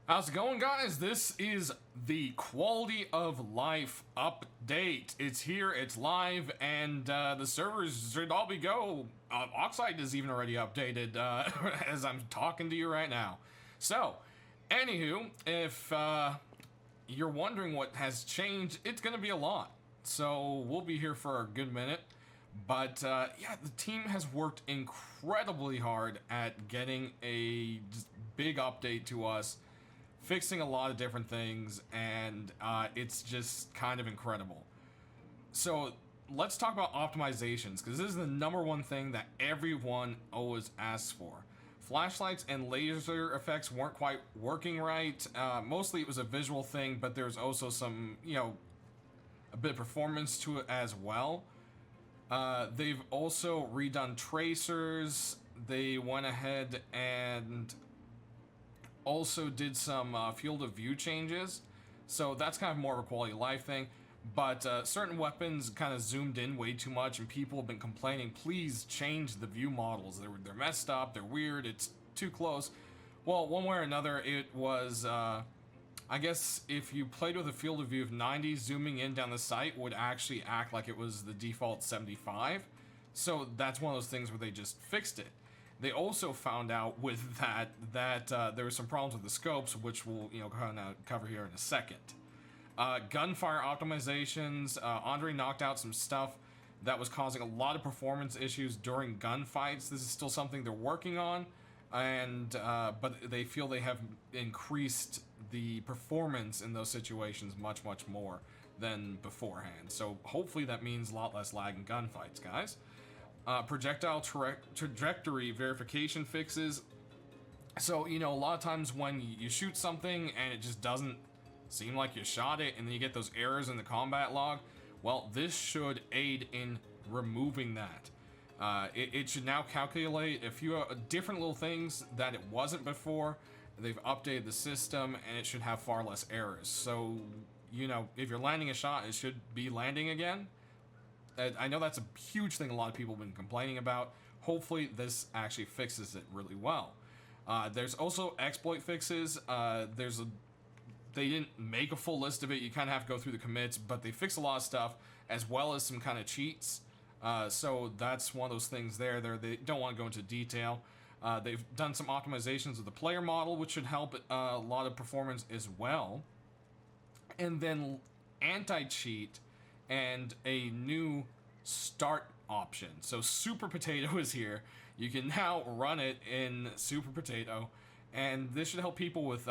How's it going, guys? This is the quality of life update. It's here, it's live, and the servers should all be go. Oxide is even already updated as I'm talking to you right now. So, anywho, if you're wondering what has changed, it's going to be a lot. So, we'll be here for a good minute. But yeah, the team has worked incredibly hard at getting a big update to us, fixing a lot of different things, and it's just kind of incredible. So let's talk about optimizations, because this is the number one thing that everyone always asks for. Flashlights and laser effects weren't quite working right. Mostly it was a visual thing, but there's also some, a bit of performance to it as well. They've also redone tracers. They went ahead and also did some field of view changes, so that's kind of more of a quality of life thing. But certain weapons kind of zoomed in way too much, and people have been complaining, please change the view models. They're messed up, they're weird, it's too close. Well, one way or another, it was, I guess if you played with a field of view of 90, zooming in down the sight would actually act like it was the default 75. So that's one of those things where they just fixed it. They also found out with that there were some problems with the scopes, which we'll kind of cover here in a second. Gunfire optimizations. Andre knocked out some stuff that was causing a lot of performance issues during gunfights. This is still something they're working on, and but they feel they have increased the performance in those situations much more than beforehand. So hopefully that means a lot less lag in gunfights, guys. Projectile trajectory verification fixes. So, a lot of times when you shoot something and it just doesn't seem like you shot it, and then you get those errors in the combat log, well, this should aid in removing that. It should now calculate a few different little things that it wasn't before. They've updated the system, and it should have far less errors. So, if you're landing a shot, it should be landing again. I know that's a huge thing a lot of people have been complaining about. Hopefully this actually fixes it really well. There's also exploit fixes. They didn't make a full list of it. You kind of have to go through the commits, but they fix a lot of stuff, as well as some kind of cheats. So that's one of those things there. They don't want to go into detail. They've done some optimizations of the player model, which should help a lot of performance as well. And then anti-cheat and a new start option. So Super Potato is here. You can now run it in Super Potato, and this should help people with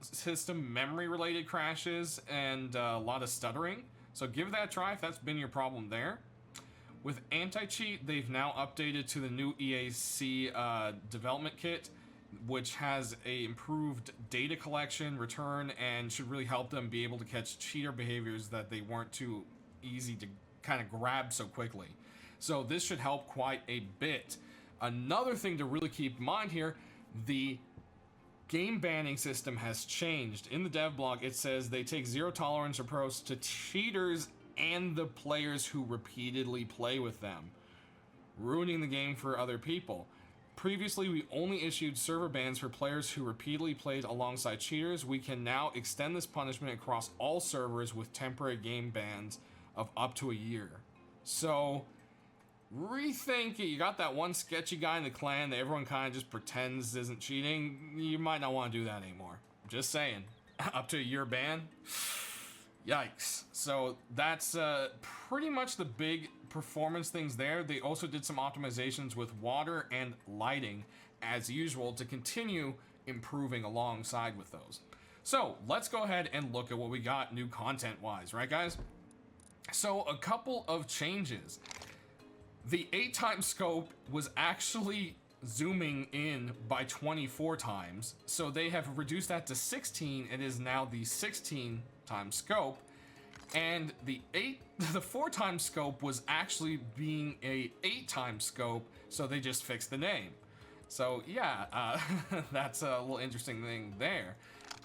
system memory related crashes and a lot of stuttering. So give that a try if that's been your problem there. With anti-cheat, they've now updated to the new EAC development kit, which has a improved data collection, return, and should really help them be able to catch cheater behaviors that they weren't too easy to kind of grab so quickly. So this should help quite a bit. Another thing to really keep in mind here, the game banning system has changed. In the dev blog, it says they take zero tolerance approach to cheaters and the players who repeatedly play with them, ruining the game for other people. Previously, we only issued server bans for players who repeatedly played alongside cheaters. We can now extend this punishment across all servers with temporary game bans of up to a year. So, rethink it. You got that one sketchy guy in the clan that everyone kind of just pretends isn't cheating. You might not want to do that anymore. Just saying. Up to a year ban? Yikes. So that's pretty much the big performance things there. They also did some optimizations with water and lighting, as usual, to continue improving alongside with those. So let's go ahead and look at what we got new content-wise, right, guys? So a couple of changes. The 8x scope was actually zooming in by 24 times, so they have reduced that to 16. It is now the 16 times scope, and the 4x scope was actually being a 8x scope, so they just fixed the name. So yeah, that's a little interesting thing there.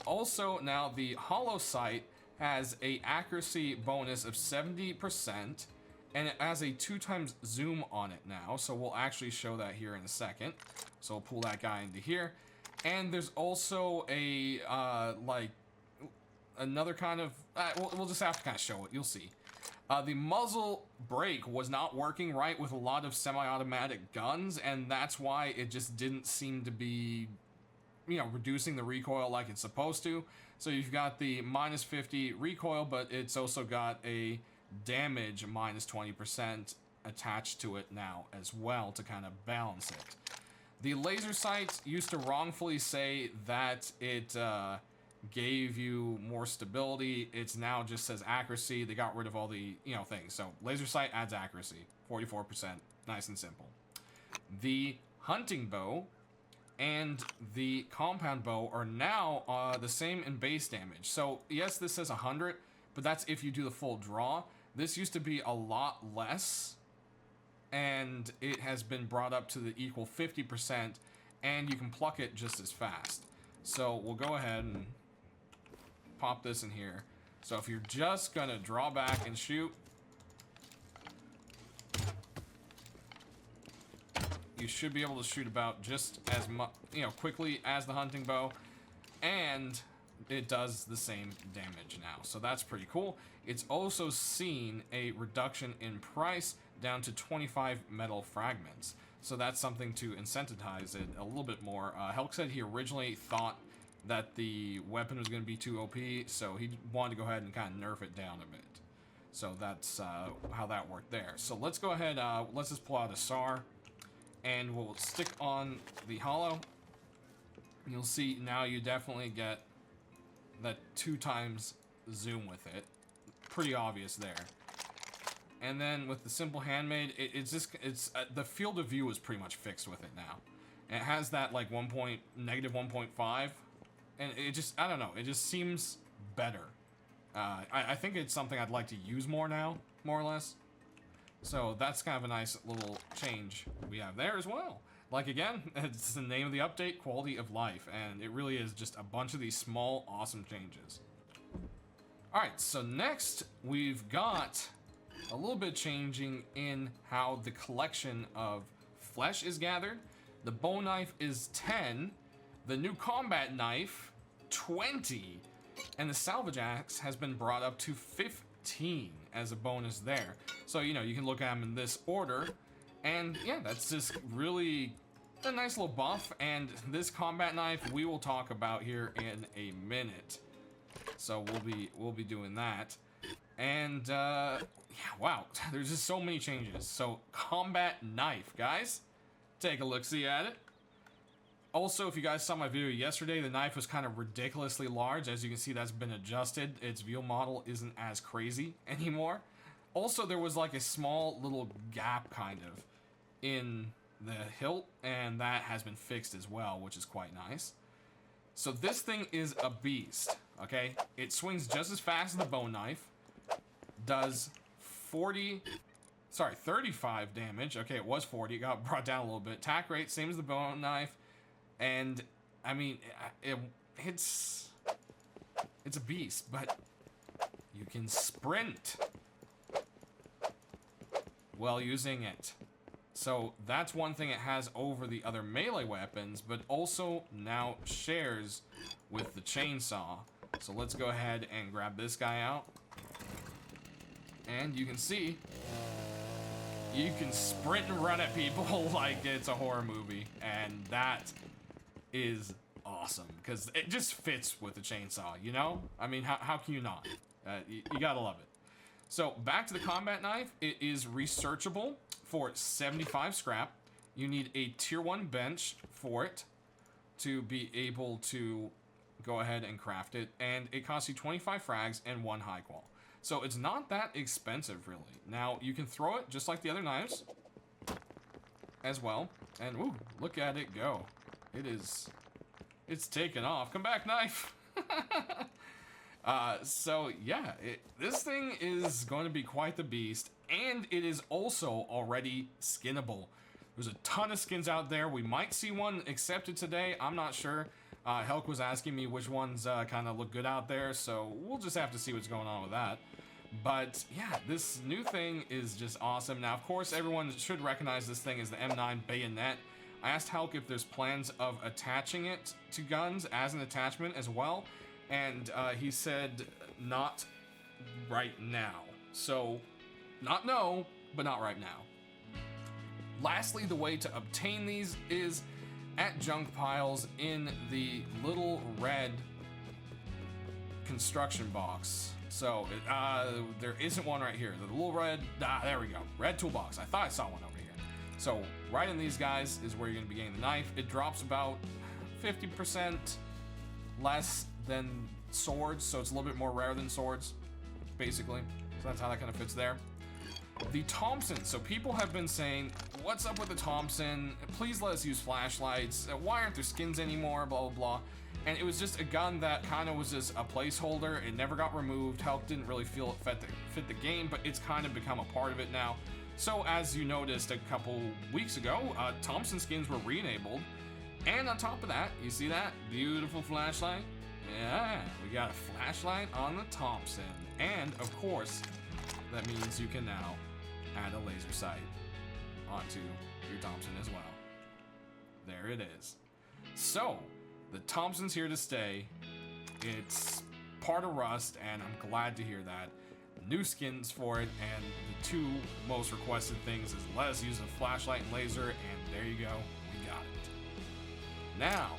Also, now the hollow sight has a accuracy bonus of 70%, and it has a 2x zoom on it now, so we'll actually show that here in a second. So we'll pull that guy into here. And there's also a, like, another kind of, we'll just have to kind of show it, you'll see. The muzzle brake was not working right with a lot of semi-automatic guns, and that's why it just didn't seem to be, you know, reducing the recoil like it's supposed to. So you've got the minus 50 recoil, but it's also got a damage minus 20% attached to it now as well to kind of balance it. The laser sights used to wrongfully say that it gave you more stability. It's now just says accuracy. They got rid of all the, you know, things. So laser sight adds accuracy, 44%, nice and simple. The hunting bow and the compound bow are now the same in base damage. So yes, this says 100, but that's if you do the full draw. This used to be a lot less, and it has been brought up to the equal 50%, and you can pluck it just as fast. So we'll go ahead and pop this in here. So if you're just gonna draw back and shoot, you should be able to shoot about just as much, you know, quickly as the hunting bow, and it does the same damage now. So that's pretty cool. It's also seen a reduction in price down to 25 metal fragments. So that's something to incentivize it a little bit more. Helk said he originally thought that the weapon was going to be too OP, so he wanted to go ahead and kind of nerf it down a bit. So that's how that worked there. So let's go ahead, let's just pull out a SAR, and we'll stick on the hollow. You'll see now you definitely get that 2 times zoom with it. Pretty obvious there. And then with the simple handmade, it's the field of view is pretty much fixed with it now. And it has that like negative 1.5, and it just, I don't know, it just seems better. I think it's something I'd like to use more now, more or less. So that's kind of a nice little change we have there as well. Like, again, it's the name of the update, Quality of Life, and it really is just a bunch of these small, awesome changes. Alright, so next we've got a little bit changing in how the collection of flesh is gathered. The bow knife is 10, the new combat knife, 20, and the salvage axe has been brought up to 15 as a bonus there. So, you know, you can look at them in this order, and yeah, that's just really a nice little buff, and this combat knife we will talk about here in a minute. So we'll be doing that. And yeah, wow, there's just so many changes. So combat knife, guys, take a look-see at it. Also, if you guys saw my video yesterday, the knife was kind of ridiculously large. As you can see, that's been adjusted. Its view model isn't as crazy anymore. Also, there was like a small little gap kind of in the hilt, and that has been fixed as well, which is quite nice. So this thing is a beast, okay? It swings just as fast as the bone knife, does 35 damage. Okay, it was 40, it got brought down a little bit. Attack rate, same as the bone knife, and I mean, it's a beast, but you can sprint while using it. So that's one thing it has over the other melee weapons, but also now shares with the chainsaw. So let's go ahead and grab this guy out. And you can see, you can sprint and run at people like it's a horror movie. And that is awesome, because it just fits with the chainsaw, you know? I mean, how can you not? You gotta love it. So back to the combat knife, it is researchable for 75 scrap. You need a tier 1 bench for it to be able to go ahead and craft it, and it costs you 25 frags and 1 high qual. So it's not that expensive, really. Now, you can throw it just like the other knives as well, and ooh, look at it go. It's taken off. Come back, knife! So yeah, this thing is going to be quite the beast, and it is also already skinnable. There's a ton of skins out there. We might see one accepted today. I'm not sure. Helk was asking me which ones kind of look good out there, so we'll just have to see what's going on with that. But yeah, this new thing is just awesome. Now, of course, everyone should recognize this thing as the M9 bayonet. I asked Hulk if there's plans of attaching it to guns as an attachment as well, and he said not right now. So, not no, but not right now. Lastly, the way to obtain these is at junk piles in the little red construction box. So, there isn't one right here. The little red, there we go. Red toolbox. I thought I saw one over here. So, right in these guys is where you're going to be getting the knife. It drops about 50% less than swords, so it's a little bit more rare than swords, basically. So that's how that kind of fits there. The Thompson. So people have been saying, what's up with the Thompson? Please let us use flashlights. Why aren't there skins anymore? Blah, blah, blah. And it was just a gun that kind of was just a placeholder. It never got removed. Hulk didn't really feel it fit the game, but it's kind of become a part of it now. So as you noticed a couple weeks ago, Thompson skins were re-enabled. And on top of that, you see that beautiful flashlight? Yeah, we got a flashlight on the Thompson. And of course, that means you can now add a laser sight onto your Thompson as well. There it is. So, the Thompson's here to stay. It's part of Rust, and I'm glad to hear that. New skins for it, and the two most requested things is let us use a flashlight and laser, and there you go, we got it. Now,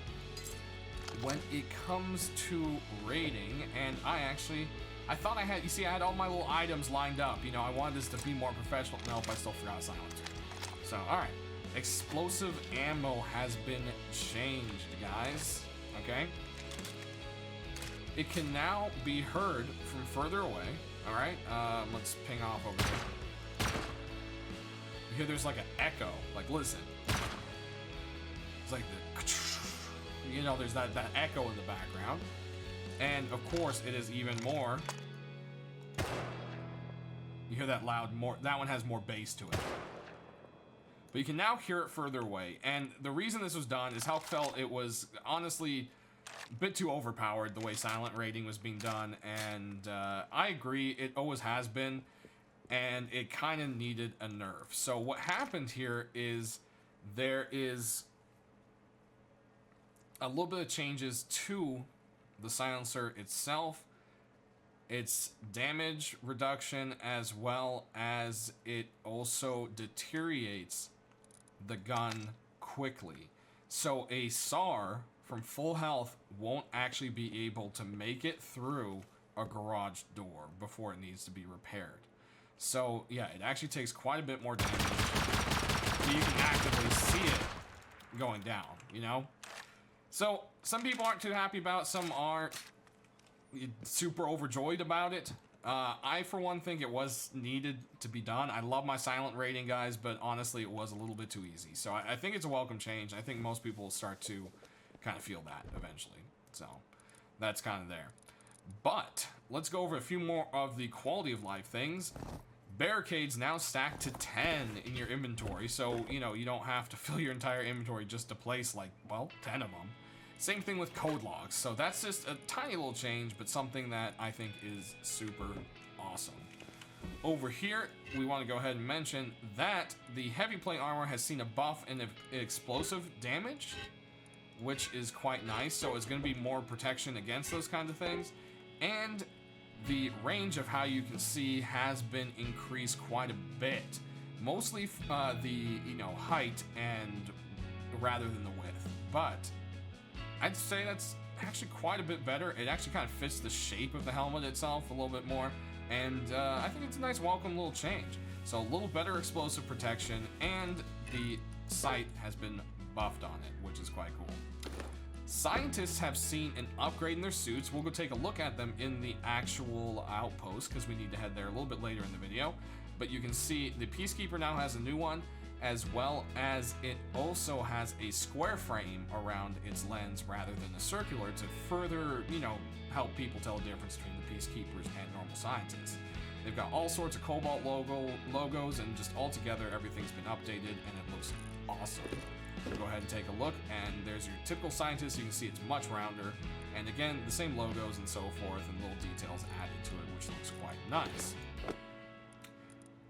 when it comes to raiding, and I thought I had, you see, I had all my little items lined up. You know, I wanted this to be more professional. Nope, I still forgot a silencer. So, alright. Explosive ammo has been changed, guys. Okay? It can now be heard from further away. Alright? Let's ping off over here. You hear there's like an echo. Like, listen. It's like the... You know, there's that echo in the background. And of course, it is even more. You hear that loud more. That one has more bass to it. But you can now hear it further away. And the reason this was done is Hulk felt it was honestly a bit too overpowered the way silent raiding was being done. And I agree, it always has been. And it kind of needed a nerf. So what happened here is there is a little bit of changes to the silencer itself, its damage reduction, as well as it also deteriorates the gun quickly. So a SAR from full health won't actually be able to make it through a garage door before it needs to be repaired. So yeah, it actually takes quite a bit more damage. So you can actively see it going down, you know? So, some people aren't too happy about it, some aren't super overjoyed about it. I, for one, think it was needed to be done. I love my silent rating, guys, but honestly, it was a little bit too easy. So, I think it's a welcome change. I think most people will start to kind of feel that eventually. So, that's kind of there. But, let's go over a few more of the quality of life things. Barricades now stacked to 10 in your inventory, so, you know, you don't have to fill your entire inventory just to place, like, well, 10 of them. Same thing with code logs, so that's just a tiny little change, but something that I think is super awesome. Over here, we want to go ahead and mention that the heavy plate armor has seen a buff in explosive damage, which is quite nice, so it's going to be more protection against those kinds of things, and the range of how you can see has been increased quite a bit. Mostly the, you know, height and rather than the width, but I'd say that's actually quite a bit better. It actually kind of fits the shape of the helmet itself a little bit more, and I think it's a nice welcome little change. So a little better explosive protection, and the sight has been buffed on it, which is quite cool. Scientists have seen an upgrade in their suits. We'll go take a look at them in the actual outpost because we need to head there a little bit later in the video. But you can see the Peacekeeper now has a new one, as well as it also has a square frame around its lens rather than a circular to further, you know, help people tell the difference between the Peacekeepers and normal scientists. They've got all sorts of Cobalt logos, and just all together everything's been updated and it looks awesome. We'll go ahead and take a look, and there's your typical scientist. You can see it's much rounder, and again, the same logos and so forth, and little details added to it, which looks quite nice.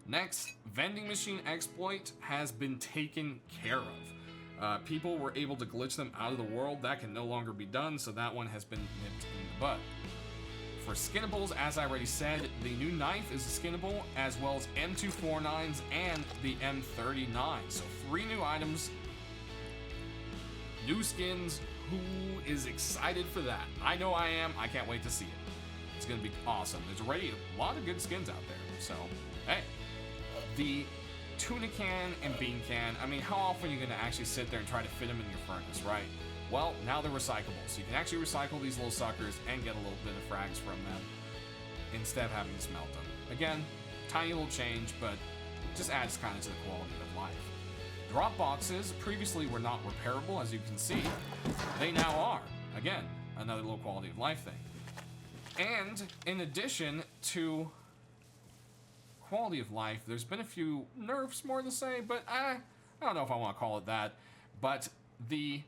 Next, vending machine exploit has been taken care of. People were able to glitch them out of the world. That can no longer be done, so that one has been nipped in the bud. For skinnables, as I already said, the new knife is a skinnable, as well as M249s and the M39. So 3 new items, new skins. Who is excited for that? I know I am. I can't wait to see it. It's going to be awesome. There's already a lot of good skins out there. So, hey, the tuna can and bean can, I mean, how often are you going to actually sit there and try to fit them in your furnace, right? Well, now they're recyclable, so you can actually recycle these little suckers and get a little bit of frags from them instead of having to smelt them. Again, tiny little change, but just adds kind of to the quality of life. Drop boxes previously were not repairable, as you can see. They now are. Again, another little quality of life thing. And in addition to quality of life, there's been a few nerfs, more to say, but I don't know if I want to call it that. But the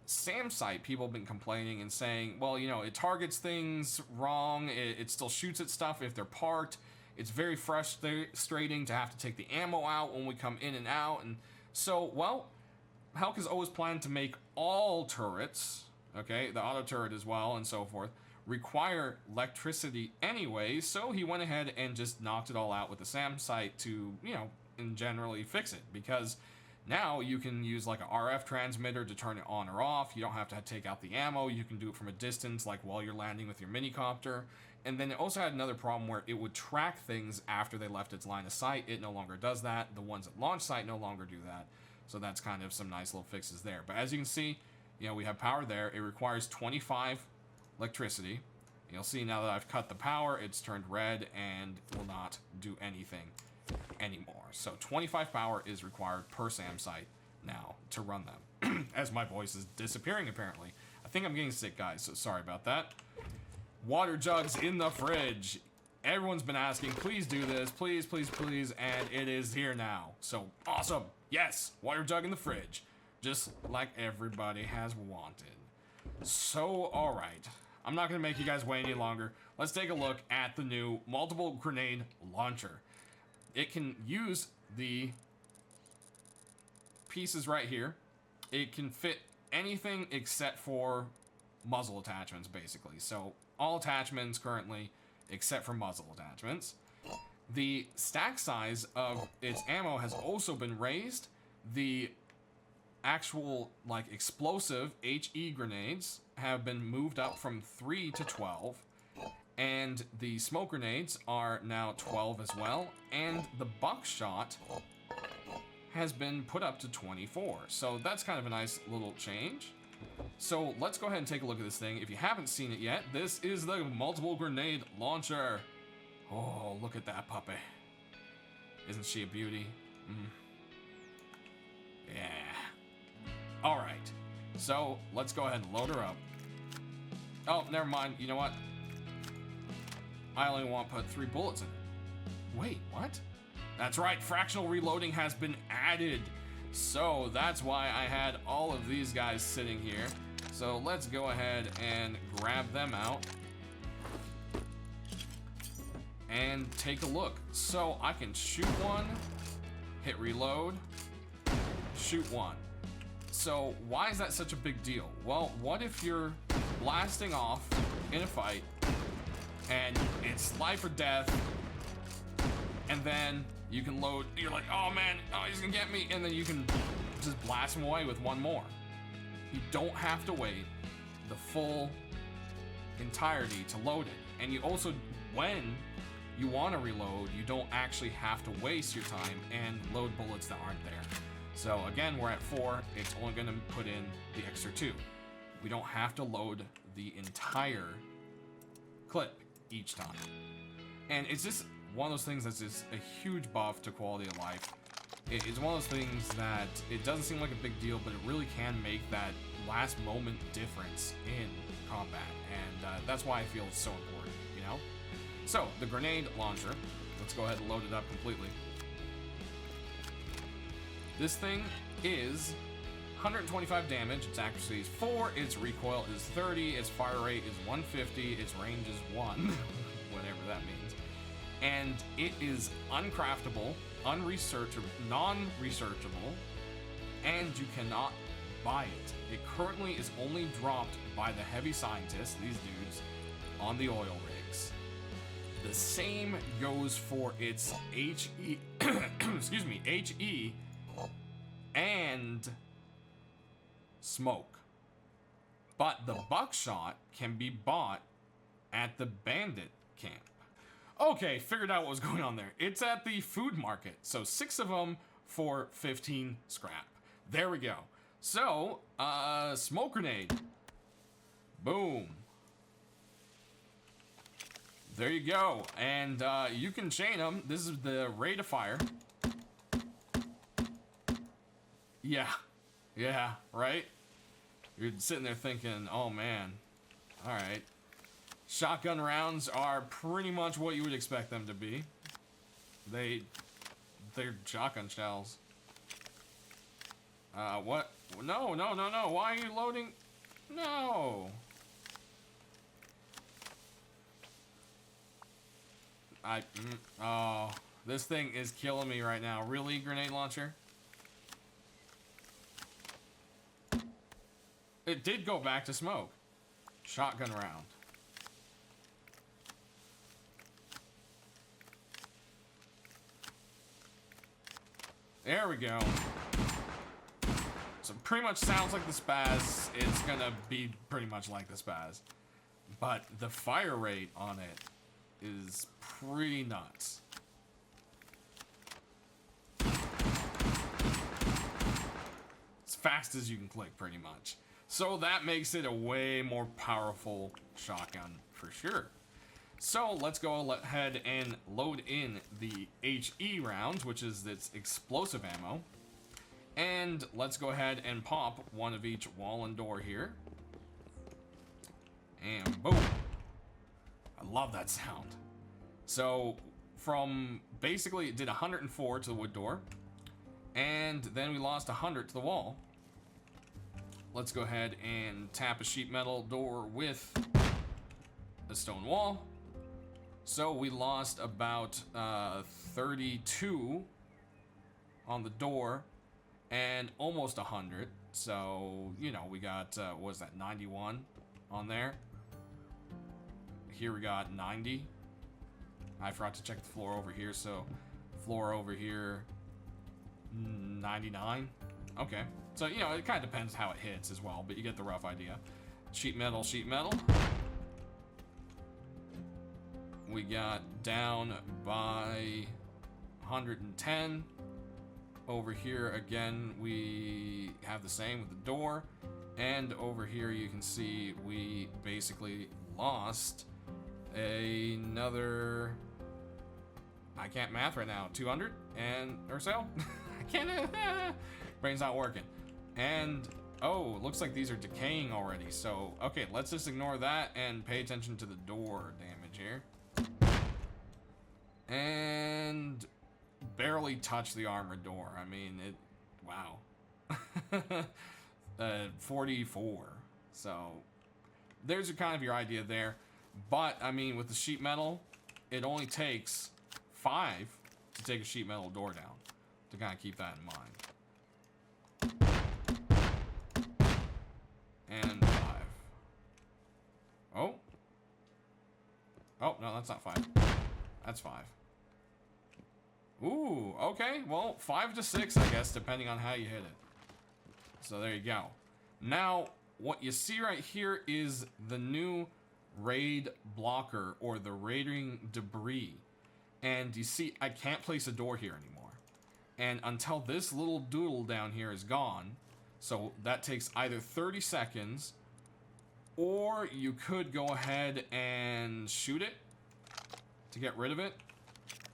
SAM site, people have been complaining and saying, well, you know, it targets things wrong, it still shoots at stuff if they're parked. It's very frustrating to have to take the ammo out when we come in and out. And so, well, Helk has always planned to make all turrets, okay, the auto turret as well and so forth, require electricity anyway, so he went ahead and just knocked it all out with the SAM site to, you know, and generally fix it, because now you can use like an RF transmitter to turn it on or off. You don't have to take out the ammo. You can do it from a distance, like while you're landing with your minicopter. And then it also had another problem where it would track things after they left its line of sight. It no longer does that. The ones at launch site no longer do that. So that's kind of some nice little fixes there. But as you can see, you know, we have power there. It requires 25 electricity. You'll see now that I've cut the power, it's turned red and will not do anything anymore. So 25 power is required per SAM site now to run them. As my voice is disappearing apparently. I think I'm getting sick, guys, so sorry about that. Water jugs in the fridge. Everyone's been asking, please do this, please, please, please, and it is here now. So awesome. Yes, water jug in the fridge. Just like everybody has wanted. So, alright. I'm not going to make you guys wait any longer. Let's take a look at the new multiple grenade launcher. It can use the pieces right here. It can fit anything except for muzzle attachments, basically. So all attachments currently except for muzzle attachments. The stack size of its ammo has also been raised. The actual like explosive HE grenades have been moved up from 3 to 12. And the smoke grenades are now 12 as well. And the buckshot has been put up to 24. So that's kind of a nice little change. So let's go ahead and take a look at this thing. If you haven't seen it yet, this is the multiple grenade launcher. Oh, look at that puppy. Isn't she a beauty? Yeah. All right. So let's go ahead and load her up. Oh, never mind. You know what? I only want to put 3 bullets in it. Wait, what? That's right, fractional reloading has been added. So that's why I had all of these guys sitting here. So let's go ahead and grab them out and take a look. So I can shoot one, hit reload, shoot one. So why is that such a big deal? Well, what if you're blasting off in a fight and it's life or death, and then you can load, you're like, oh man, oh, he's gonna get me, and then you can just blast him away with one more. You don't have to wait the full entirety to load it. And you also, when you want to reload, you don't actually have to waste your time and load bullets that aren't there. So again, we're at 4, it's only gonna put in the extra 2. We don't have to load the entire clip each time. And it's just one of those things that's just a huge buff to quality of life. It's one of those things that it doesn't seem like a big deal, but it really can make that last moment difference in combat. And that's why I feel it's so important, you know? So, the grenade launcher, let's go ahead and load it up completely. This thing is 125 damage, its accuracy is 4, its recoil is 30, its fire rate is 150, its range is 1, whatever that means. And it is uncraftable, non-researchable, and you cannot buy it. It currently is only dropped by the heavy scientists, these dudes, on the oil rigs. The same goes for its HE, excuse me, HE and smoke. But the buckshot can be bought at the bandit camp. Okay, figured out what was going on there. It's at the food market. So 6 of them for 15 scrap. There we go. So, smoke grenade. Boom. There you go. And you can chain them. This is the rate of fire. Yeah. Yeah, right? You're sitting there thinking, oh man. Alright. Shotgun rounds are pretty much what you would expect them to be. They're shotgun shells. What? No. Why are you loading? No. Oh, this thing is killing me right now. Really, grenade launcher? It did go back to smoke. Shotgun round. There we go. So pretty much sounds like the spaz. It's gonna be pretty much like the spaz. But the fire rate on it is pretty nuts. As fast as you can click, pretty much. So that makes it a way more powerful shotgun for sure. So let's go ahead and load in the HE rounds, which is its explosive ammo. And let's go ahead and pop one of each wall and door here. And boom. I love that sound. So from basically it did 104 to the wood door. And then we lost 100 to the wall. Let's go ahead and tap a sheet metal door with a stone wall. So we lost about 32 on the door and almost 100. So, you know, we got, what was that, 91 on there. Here we got 90. I forgot to check the floor over here, so floor over here, 99. Okay. So, you know, it kind of depends how it hits as well, but you get the rough idea. Sheet metal, sheet metal. We got down by 110. Over here, again, we have the same with the door. And over here, you can see we basically lost another... I can't math right now. 200 and or so? I can't... Brain's not working. And, oh, looks like these are decaying already. So, okay, let's just ignore that and pay attention to the door damage here. And barely touch the armored door. I mean, it, wow. 44. So there's kind of your idea there. But I mean, with the sheet metal, it only takes 5 to take a sheet metal door down, to kind of keep that in mind. And 5. Oh. Oh, no, that's not 5. That's 5. Ooh, okay. Well, 5 to 6, I guess, depending on how you hit it. So there you go. Now, what you see right here is the new raid blocker, or the raiding debris. And you see, I can't place a door here anymore. And until this little doodle down here is gone, so that takes either 30 seconds, or you could go ahead and shoot it to get rid of it.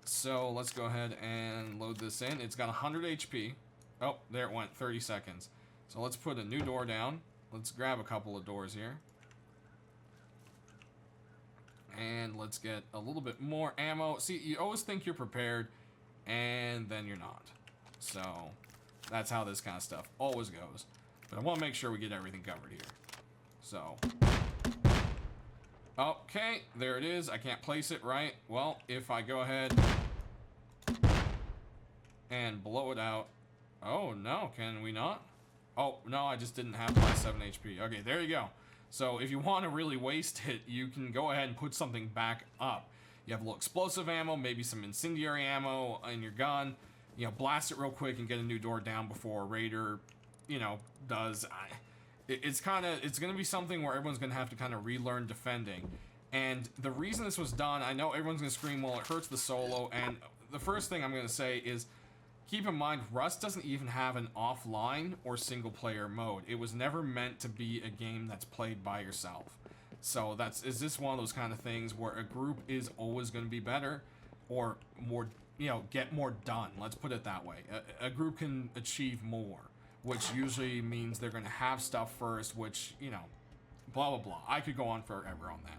So let's go ahead and load this in. It's got 100 HP. Oh, there it went, 30 seconds. So let's put a new door down. Let's grab a couple of doors here. And let's get a little bit more ammo. See, you always think you're prepared, and then you're not. So that's how this kind of stuff always goes. But I want to make sure we get everything covered here. So... okay, there it is. I can't place it right. Well, if I go ahead and blow it out. Oh, no, can we not? Oh, no, I just didn't have my 7 HP. Okay, there you go. So if you want to really waste it, you can go ahead and put something back up. You have a little explosive ammo, maybe some incendiary ammo in your gun. You know, blast it real quick and get a new door down before a raider, you know, does. It's going to be something where everyone's going to have to kind of relearn defending. And the reason this was done, I know everyone's going to scream, well, it hurts the solo. And the first thing I'm going to say is, keep in mind, Rust doesn't even have an offline or single player mode. It was never meant to be a game that's played by yourself. So is this one of those kind of things where a group is always going to be better or more, you know, get more done. Let's put it that way. A group can achieve more, which usually means they're going to have stuff first, which, you know, blah, blah, blah. I could go on forever on that.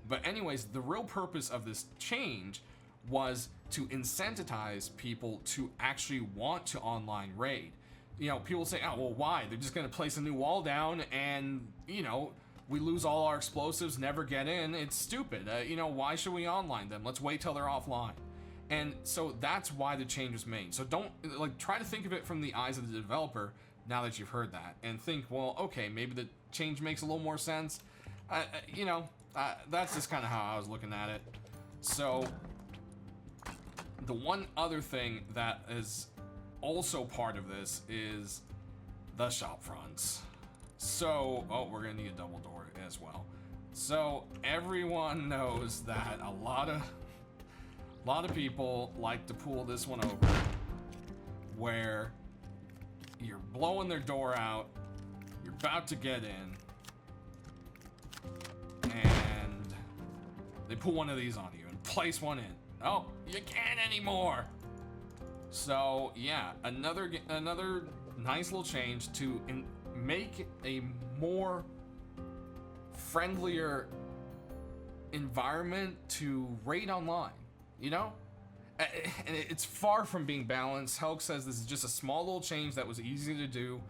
But anyways, the real purpose of this change was to incentivize people to actually want to online raid. You know, people say, oh, well, why? They're just going to place a new wall down and, you know, we lose all our explosives, never get in. It's stupid. You know, why should we online them? Let's wait till they're offline. And so that's why the change was made. So don't, like, try to think of it from the eyes of the developer now that you've heard that. And think, well, okay, maybe the change makes a little more sense. You know, that's just kind of how I was looking at it. So the one other thing that is also part of this is the shop fronts. So, oh, we're gonna need a double door as well. So everyone knows that a lot of people like to pull this one over, where you're blowing their door out, you're about to get in, and they pull one of these on you and place one in. Oh, you can't anymore. So yeah, another nice little change to make a more friendlier environment to raid online, you know? And it's far from being balanced. Helk says this is just a small little change that was easy to do.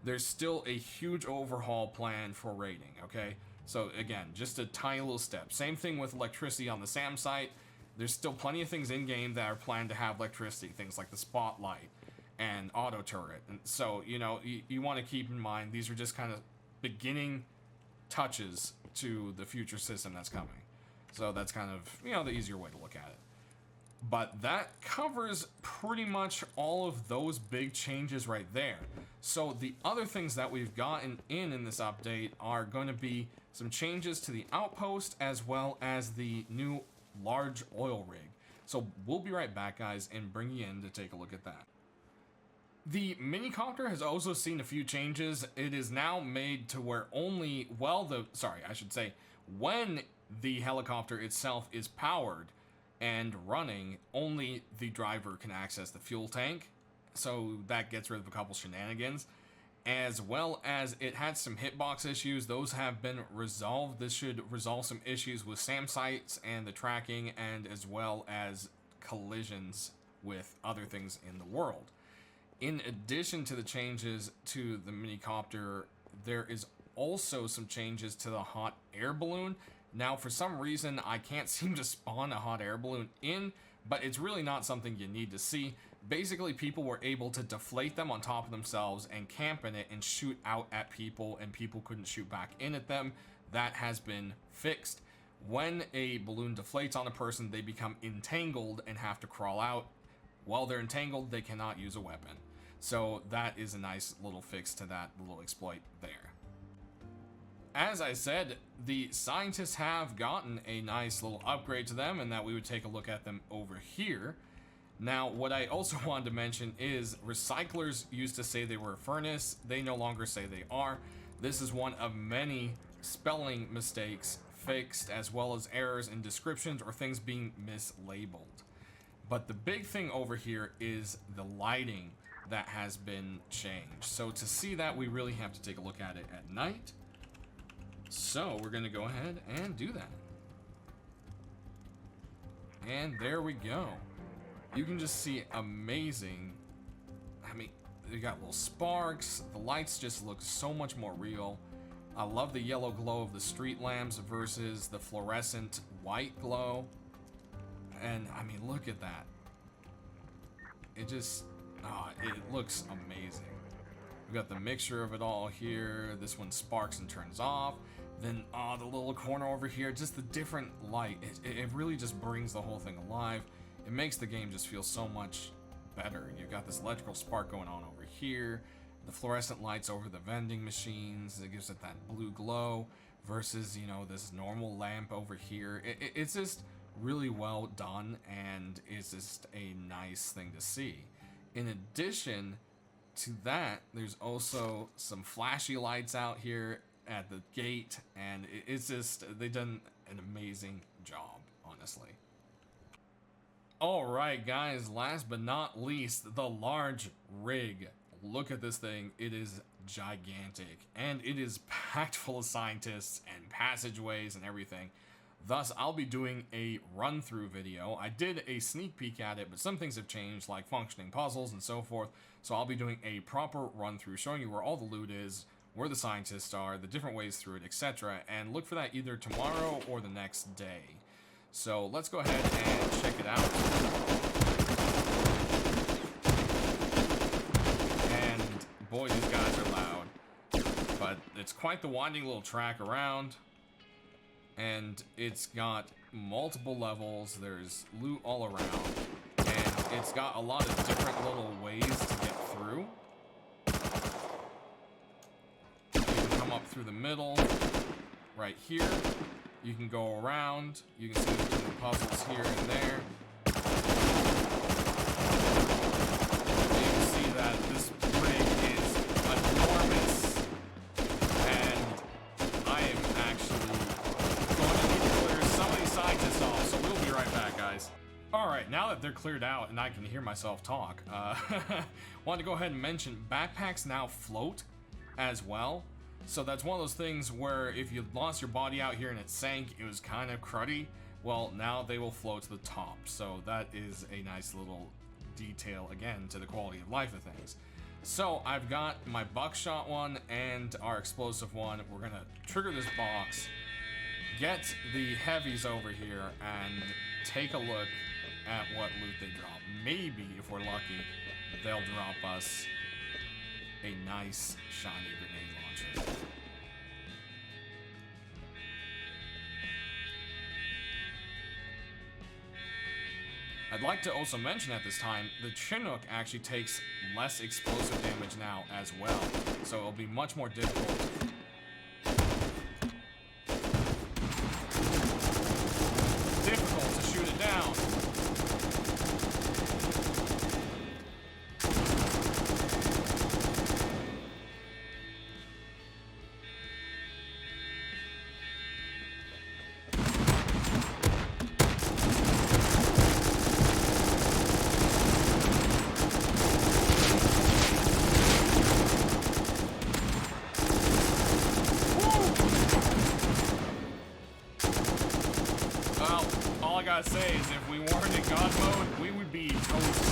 There's still a huge overhaul plan for raiding, okay? So again, just a tiny little step. Same thing with electricity on the SAM site. There's still plenty of things in-game that are planned to have electricity, things like the spotlight and auto turret. And so, you know, you want to keep in mind these are just kind of beginning touches to the future system that's coming. So that's kind of, you know, the easier way to look at it. But that covers pretty much all of those big changes right there. So the other things that we've gotten in this update are going to be some changes to the outpost as well as the new large oil rig. So we'll be right back, guys, and bring you in to take a look at that. The minicopter has also seen a few changes. It is now made to where only, when the helicopter itself is powered and running, only the driver can access the fuel tank. So that gets rid of a couple shenanigans. As well as it had some hitbox issues. Those have been resolved. This should resolve some issues with SAM sites and the tracking, and as well as collisions with other things in the world. In addition to the changes to the minicopter, there is also some changes to the hot air balloon. Now, for some reason, I can't seem to spawn a hot air balloon in, but it's really not something you need to see. Basically, people were able to deflate them on top of themselves and camp in it and shoot out at people, and people couldn't shoot back in at them. That has been fixed. When a balloon deflates on a person, they become entangled and have to crawl out. While they're entangled, they cannot use a weapon. So that is a nice little fix to that little exploit there. As I said, the scientists have gotten a nice little upgrade to them, and that we would take a look at them over here. Now, what I also wanted to mention is recyclers used to say they were a furnace. They no longer say they are. This is one of many spelling mistakes fixed, as well as errors in descriptions or things being mislabeled. But the big thing over here is the lighting that has been changed. So to see that, we really have to take a look at it at night. So we're going to go ahead and do that. And there we go. You can just see amazing. I mean, you got little sparks. The lights just look so much more real. I love the yellow glow of the street lamps versus the fluorescent white glow. And I mean, look at that. It just, it looks amazing. We got the mixture of it all here. This one sparks and turns off. Then the little corner over here, just the different light. It really just brings the whole thing alive. It makes the game just feel so much better. You've got this electrical spark going on over here. The fluorescent lights over the vending machines. It gives it that blue glow versus, you know, this normal lamp over here. It's just really well done, and it's just a nice thing to see. In addition to that, there's also some flashy lights out here at the gate, and it's just, they've done an amazing job, honestly. Alright guys, last but not least, the large rig. Look at this thing. It is gigantic, and it is packed full of scientists and passageways and everything. Thus, I'll be doing a run-through video. I did a sneak peek at it, but some things have changed, like functioning puzzles and so forth. So I'll be doing a proper run-through, showing you where all the loot is, where the scientists are, the different ways through it, etc. And look for that either tomorrow or the next day. So let's go ahead and check it out. And boy, these guys are loud. But it's quite the winding little track around. And it's got multiple levels. There's loot all around. And it's got a lot of different little ways to get through. You can come up through the middle, right here. You can go around. You can see the different puzzles here and there. You can see that this rig is enormous. And I am actually going to need to clear some of these scientists off, so we'll be right back, guys. Alright, now that they're cleared out and I can hear myself talk, wanted to go ahead and mention backpacks now float as well. So that's one of those things where if you lost your body out here and it sank, it was kind of cruddy. Well, now they will float to the top. So that is a nice little detail, again, to the quality of life of things. So I've got my buckshot one and our explosive one. We're going to trigger this box, get the heavies over here, and take a look at what loot they drop. Maybe, if we're lucky, they'll drop us a nice shiny grenade launcher. I'd like to also mention at this time, the Chinook actually takes less explosive damage now as well, so it'll be much more difficult. Difficult to shoot it down. All I gotta say is if we weren't in God mode, we would be toast.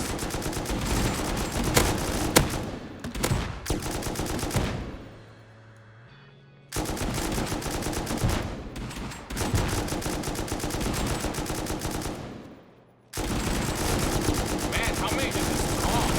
Man, how many did this drop?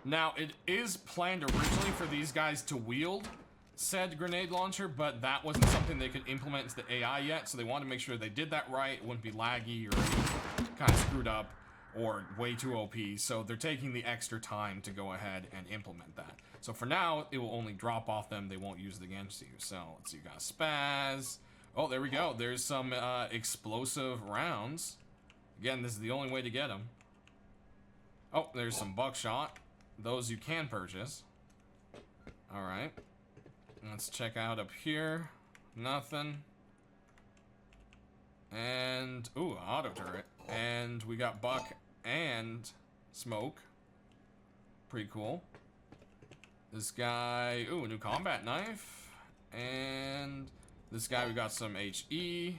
Now, it is planned originally for these guys to wield said grenade launcher, but that wasn't something they could implement into the AI yet, so they wanted to make sure they did that right. It wouldn't be laggy or kind of screwed up or way too OP, so they're taking the extra time to go ahead and implement that. So for now, it will only drop off them. They won't use it against you. So let's see, you got spaz. Oh, there we go. There's some explosive rounds. Again, this is the only way to get them. Oh, there's some buckshot. Those you can purchase. Alright. Let's check out up here. Nothing. And, ooh, auto turret. And we got buck and smoke. Pretty cool. This guy, ooh, a new combat knife. And this guy, we got some HE.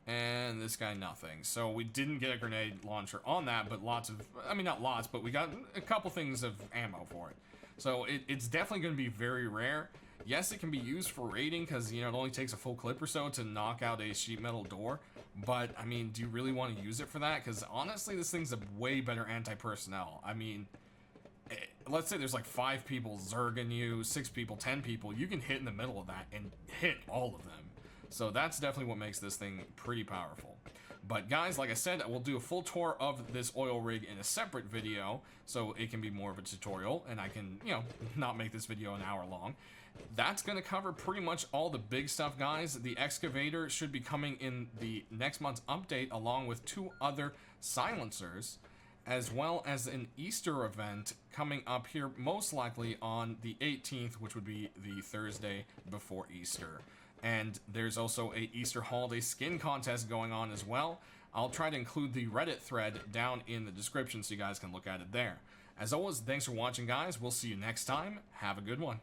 And this guy, nothing. So we didn't get a grenade launcher on that, but lots of, I mean, not lots, but we got a couple things of ammo for it. So it's definitely going to be very rare. Yes, it can be used for raiding, because, you know, it only takes a full clip or so to knock out a sheet metal door. But, I mean, do you really want to use it for that? Because, honestly, this thing's a way better anti-personnel. I mean, let's say there's like 5 people zerging you, 6 people, 10 people. You can hit in the middle of that and hit all of them. So that's definitely what makes this thing pretty powerful. But guys, like I said, we'll do a full tour of this oil rig in a separate video, so it can be more of a tutorial, and I can, you know, not make this video an hour long. That's going to cover pretty much all the big stuff, guys. The excavator should be coming in the next month's update, along with 2 other silencers, as well as an Easter event coming up here, most likely on the 18th, which would be the Thursday before Easter. And there's also a Easter holiday skin contest going on as well. I'll try to include the Reddit thread down in the description so you guys can look at it there. As always, thanks for watching, guys. We'll see you next time. Have a good one.